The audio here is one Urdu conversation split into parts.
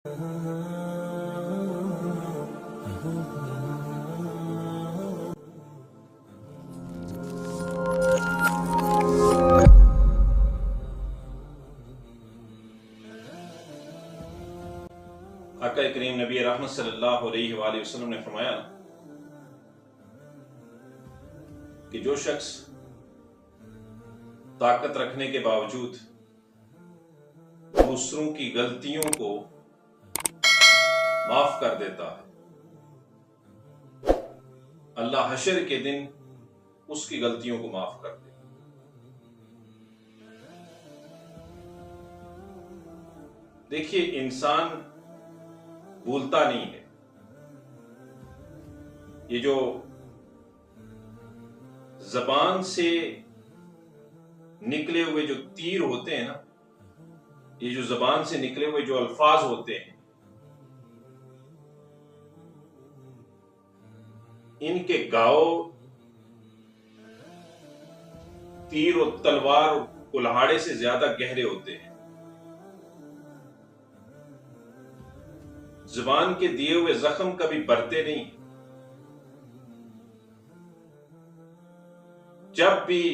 آقا کریم نبی رحمت صلی اللہ علیہ وآلہ وسلم نے فرمایا کہ جو شخص طاقت رکھنے کے باوجود دوسروں کی غلطیوں کو معاف کر دیتا ہے، اللہ حشر کے دن اس کی غلطیوں کو معاف کر دے۔ دیکھیے، انسان بھولتا نہیں ہے۔ یہ جو زبان سے نکلے ہوئے جو تیر ہوتے ہیں نا، یہ جو زبان سے نکلے ہوئے جو الفاظ ہوتے ہیں، ان کے گاؤ تیر اور تلوار اور کلہاڑے سے زیادہ گہرے ہوتے ہیں۔ زبان کے دیے ہوئے زخم کبھی بھرتے نہیں۔ جب بھی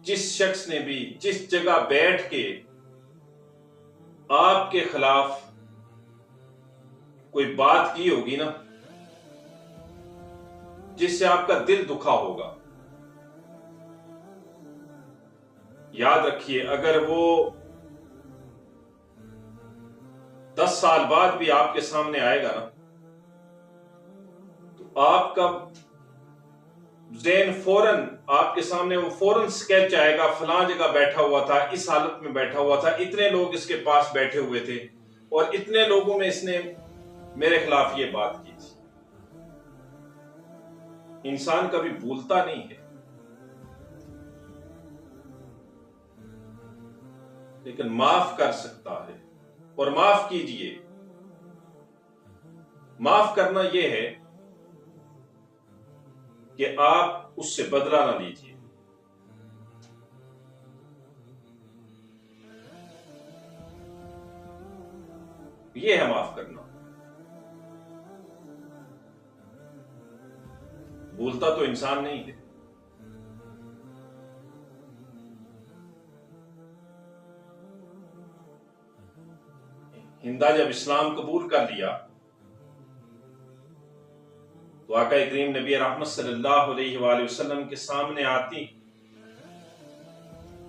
جس شخص نے بھی جس جگہ بیٹھ کے آپ کے خلاف کوئی بات کی ہوگی نا، جس سے آپ کا دل دکھا ہوگا، یاد رکھیے، اگر وہ 10 سال بعد بھی آپ کے سامنے آئے گا نا، تو آپ کا ذہن فوراً آپ کے سامنے وہ فوراً سکیچ آئے گا، فلاں جگہ بیٹھا ہوا تھا، اس حالت میں بیٹھا ہوا تھا، اتنے لوگ اس کے پاس بیٹھے ہوئے تھے اور اتنے لوگوں میں اس نے میرے خلاف یہ بات کی تھی۔ انسان کبھی بھولتا نہیں ہے، لیکن معاف کر سکتا ہے۔ اور معاف کیجئے، معاف کرنا یہ ہے کہ آپ اس سے بدلہ نہ لیجئے۔ یہ ہے معاف کرنا۔ بھولتا تو انسان نہیں ہے۔ ہندا جب اسلام قبول کر لیا تو آقا کریم نبی رحمت صلی اللہ علیہ وآلہ وسلم کے سامنے آتی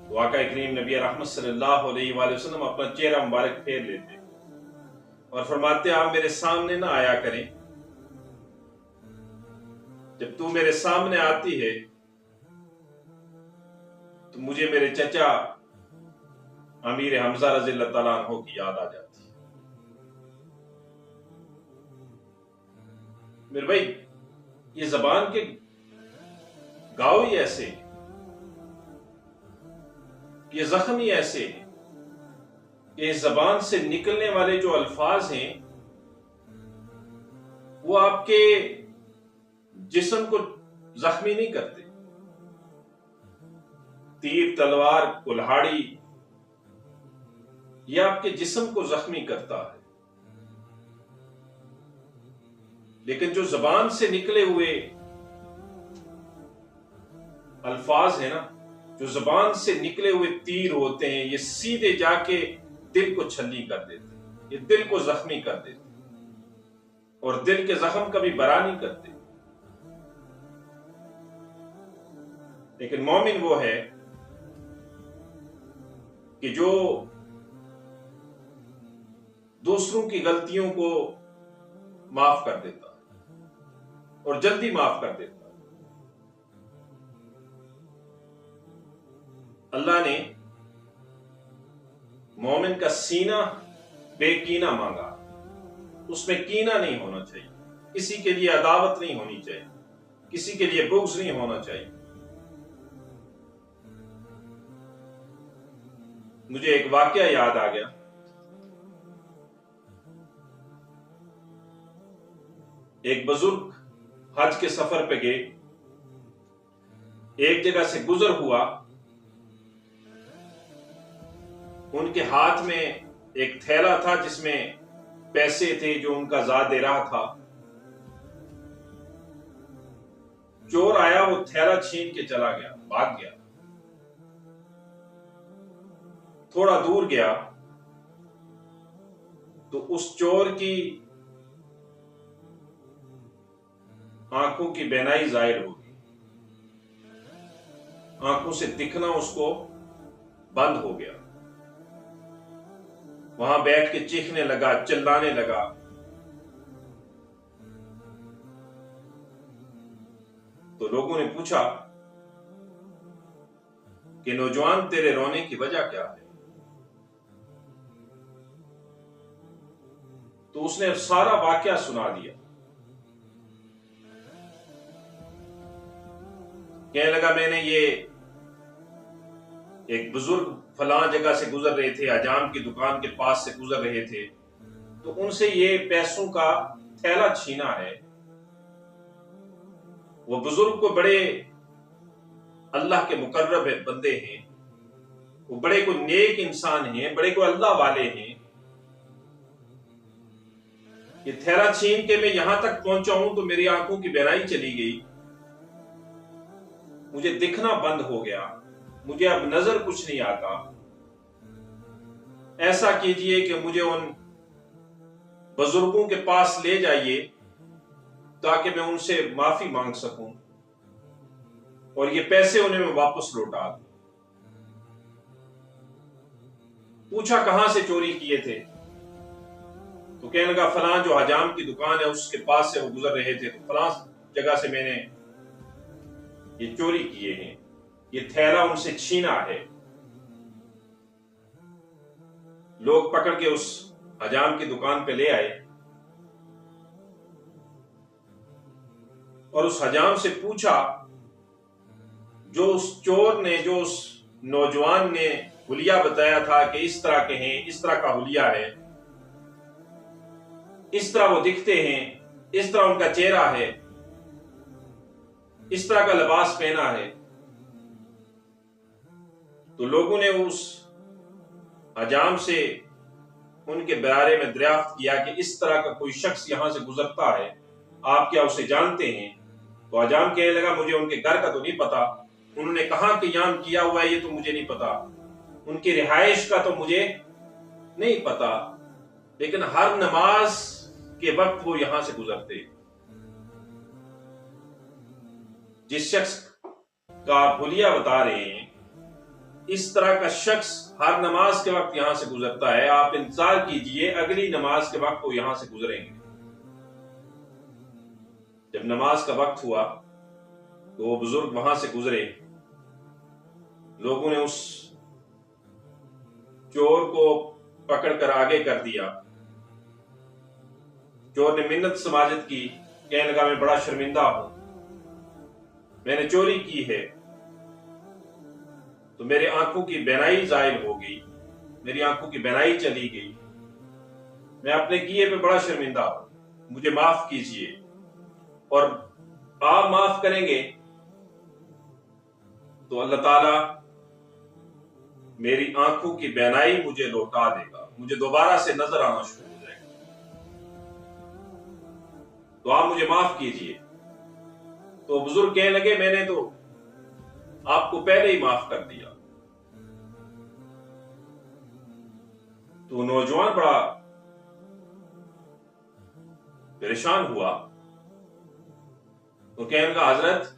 تو آقا کریم نبی رحمت صلی اللہ علیہ وآلہ وسلم اپنا چہرہ مبارک پھیر لیتے اور فرماتے، آپ میرے سامنے نہ آیا کریں، جب تو میرے سامنے آتی ہے تو مجھے میرے چچا امیر حمزہ رضی اللہ تعالیٰ عنہ کی یاد آ جاتی۔ میرے بھائی، یہ زبان کے گاؤ ہی ایسے ہیں، یہ زخم ہی ایسے ہیں کہ اس زبان سے نکلنے والے جو الفاظ ہیں وہ آپ کے جسم کو زخمی نہیں کرتے۔ تیر، تلوار، کلہاڑی یہ آپ کے جسم کو زخمی کرتا ہے، لیکن جو زبان سے نکلے ہوئے الفاظ ہیں نا، جو زبان سے نکلے ہوئے تیر ہوتے ہیں، یہ سیدھے جا کے دل کو چھلی کر دیتے ہیں، یہ دل کو زخمی کر دیتے ہیں، اور دل کے زخم کبھی بڑا نہیں کرتے۔ لیکن مومن وہ ہے کہ جو دوسروں کی غلطیوں کو معاف کر دیتا اور جلدی معاف کر دیتا۔ اللہ نے مومن کا سینہ بے کینہ مانگا، اس میں کینہ نہیں ہونا چاہیے، کسی کے لیے عداوت نہیں ہونی چاہیے، کسی کے لیے بغض نہیں ہونا چاہیے۔ مجھے ایک واقعہ یاد آ گیا۔ ایک بزرگ حج کے سفر پہ گئے، ایک جگہ سے گزر ہوا، ان کے ہاتھ میں ایک تھیلا تھا جس میں پیسے تھے جو ان کا ذات دے رہا تھا. چور آیا، وہ تھیلا چھین کے چلا گیا، بھاگ گیا. تھوڑا دور گیا تو اس چور کی آنکھوں کی بینائی ظاہر ہو گئی، آنکھوں سے دکھنا اس کو بند ہو گیا. وہاں بیٹھ کے چیخنے لگا، چلانے لگا. تو لوگوں نے پوچھا کہ نوجوان تیرے رونے کی وجہ کیا ہے؟ تو اس نے سارا واقعہ سنا دیا. کہنے لگا میں نے یہ ایک بزرگ فلاں جگہ سے گزر رہے تھے، حجام کی دکان کے پاس سے گزر رہے تھے، تو ان سے یہ پیسوں کا تھیلا چھینا ہے. وہ بزرگ کو بڑے اللہ کے مقرب بندے ہیں، وہ بڑے کوئی نیک انسان ہیں، بڑے کوئی اللہ والے ہیں. یہ تھیلا چھین کے میں یہاں تک پہنچا ہوں تو میری آنکھوں کی بینائی چلی گئی، مجھے دکھنا بند ہو گیا، مجھے اب نظر کچھ نہیں آتا. ایسا کیجئے کہ مجھے ان بزرگوں کے پاس لے جائیے تاکہ میں ان سے معافی مانگ سکوں اور یہ پیسے انہیں میں واپس لوٹا دوں. پوچھا کہاں سے چوری کیے تھے؟ تو کہنے لگا فلاں جو حجام کی دکان ہے اس کے پاس سے وہ گزر رہے تھے تو فلاں جگہ سے میں نے یہ چوری کیے ہیں، یہ تھیلا ان سے چھینا ہے. لوگ پکڑ کے اس حجام کی دکان پہ لے آئے اور اس حجام سے پوچھا، جو اس چور نے، جو اس نوجوان نے حلیہ بتایا تھا کہ اس طرح کے ہیں، اس طرح کا حلیہ ہے، اس طرح وہ دکھتے ہیں، اس طرح ان کا چہرہ ہے، اس طرح کا لباس پہنا ہے. تو لوگوں نے اس حجام سے ان کے بارے میں دریافت کیا کہ اس طرح کا کوئی شخص یہاں سے گزرتا ہے، آپ کیا اسے جانتے ہیں؟ تو حجام کہنے لگا مجھے ان کے گھر کا تو نہیں پتا، انہوں نے کہاں قیام کیا ہوا ہے یہ تو مجھے نہیں پتا، ان کی رہائش کا تو مجھے نہیں پتا، لیکن ہر نماز کے وقت وہ یہاں سے گزرتے. جس شخص کا آپ حلیہ بتا رہے ہیں اس طرح کا شخص ہر نماز کے وقت یہاں سے گزرتا ہے، آپ انتظار کیجئے اگلی نماز کے وقت وہ یہاں سے گزریں گے. جب نماز کا وقت ہوا تو وہ بزرگ وہاں سے گزرے. لوگوں نے اس چور کو پکڑ کر آگے کر دیا. چور نے منت سماجت کی، کہنے لگا میں بڑا شرمندہ ہوں، میں نے چوری کی ہے تو میرے آنکھوں کی بینائی زائل ہو گئی، میری آنکھوں کی بینائی چلی گئی، میں اپنے کیے پہ بڑا شرمندہ ہوں، مجھے معاف کیجئے، اور آپ معاف کریں گے تو اللہ تعالیٰ میری آنکھوں کی بینائی مجھے لوٹا دے گا، مجھے دوبارہ سے نظر آنا شروع ہو جائے گا، تو آپ مجھے معاف کیجئے. تو بزرگ کہنے لگے میں نے تو آپ کو پہلے ہی معاف کر دیا. تو نوجوان بڑا پریشان ہوا، تو کہنے لگا حضرت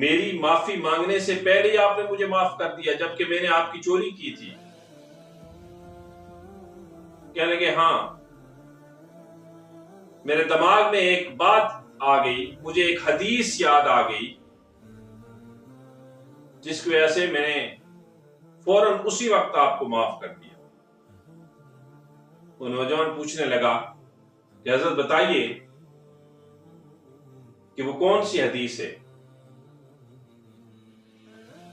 میری معافی مانگنے سے پہلے ہی آپ نے مجھے معاف کر دیا جبکہ میں نے آپ کی چوری کی تھی. کہنے لگے ہاں، میرے دماغ میں ایک بات آ گئی، مجھے ایک حدیث یاد آ گئی جس کی وجہ سے میں نے فوراً اسی وقت آپ کو معاف کر دیا. وہ نوجوان پوچھنے لگا کہ حضرت بتائیے کہ وہ کون سی حدیث ہے،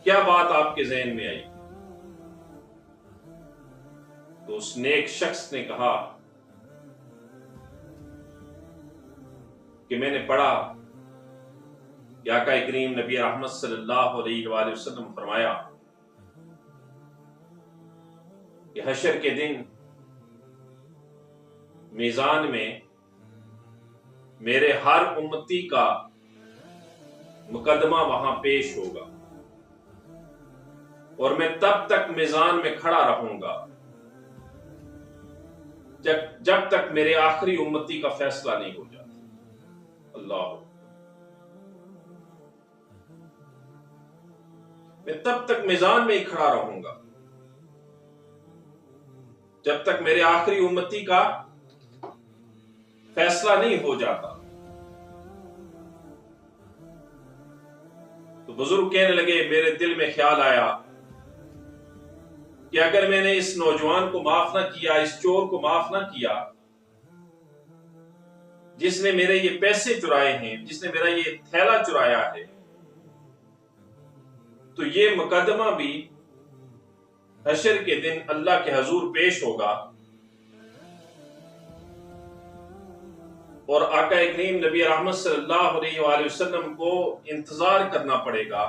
کیا بات آپ کے ذہن میں آئی؟ تو اس نیک شخص نے کہا کہ میں نے پڑھا کہ آقا کریم نبی رحمت صلی اللہ علیہ وآلہ وسلم فرمایا کہ حشر کے دن میزان میں میرے ہر امتی کا مقدمہ وہاں پیش ہوگا، اور میں تب تک میزان میں کھڑا رہوں گا جب تک میرے آخری امتی کا فیصلہ نہیں ہو جاتا۔ اللہ، میں تب تک میزان میں ہی کھڑا رہوں گا جب تک میرے آخری امتی کا فیصلہ نہیں ہو جاتا۔ تو بزرگ کہنے لگے، میرے دل میں خیال آیا کہ اگر میں نے اس نوجوان کو معاف نہ کیا، اس چور کو معاف نہ کیا، جس نے میرے یہ پیسے چرائے ہیں، جس نے میرا یہ تھیلا چرایا ہے، تو یہ مقدمہ بھی حشر کے دن اللہ کے حضور پیش ہوگا، اور آقا کریم نبی رحمت صلی اللہ علیہ وآلہ وسلم کو انتظار کرنا پڑے گا۔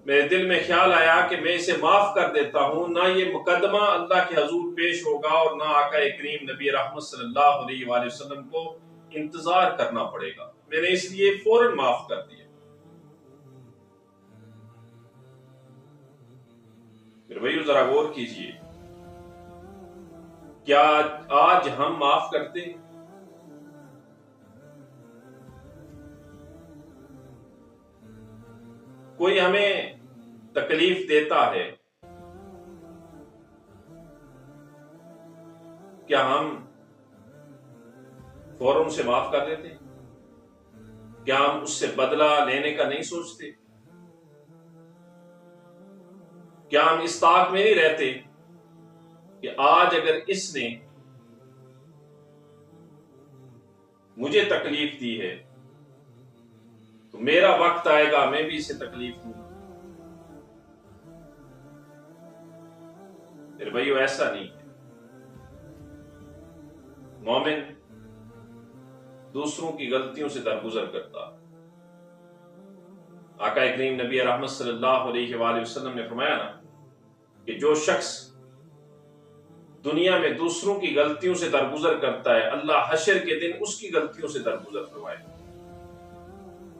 میرے دل میں خیال آیا کہ میں اسے معاف کر دیتا ہوں، نہ یہ مقدمہ اللہ کے حضور پیش ہوگا، اور نہ آقا کریم نبی رحمت صلی اللہ علیہ وآلہ وسلم کو انتظار کرنا پڑے گا۔ میں نے اس لیے فوراً معاف کر دیا۔ پھر بھائیو ذرا غور کیجئے، کیا آج ہم معاف کرتے ہیں؟ کوئی ہمیں تکلیف دیتا ہے، کیا ہم فوراً اسے معاف کر دیتے؟ کیا ہم اس سے بدلہ لینے کا نہیں سوچتے؟ کیا ہم اس طاق میں نہیں رہتے کہ آج اگر اس نے مجھے تکلیف دی ہے تو میرا وقت آئے گا میں بھی اسے تکلیف دوں گا؟ میرے بھائیو ایسا نہیں ہے۔ مومن دوسروں کی غلطیوں سے درگزر کرتا۔ آقا کریم نبی رحمت صلی اللہ علیہ وآلہ وسلم نے فرمایا نا کہ جو شخص دنیا میں دوسروں کی غلطیوں سے درگزر کرتا ہے، اللہ حشر کے دن اس کی غلطیوں سے درگزر فرمائے۔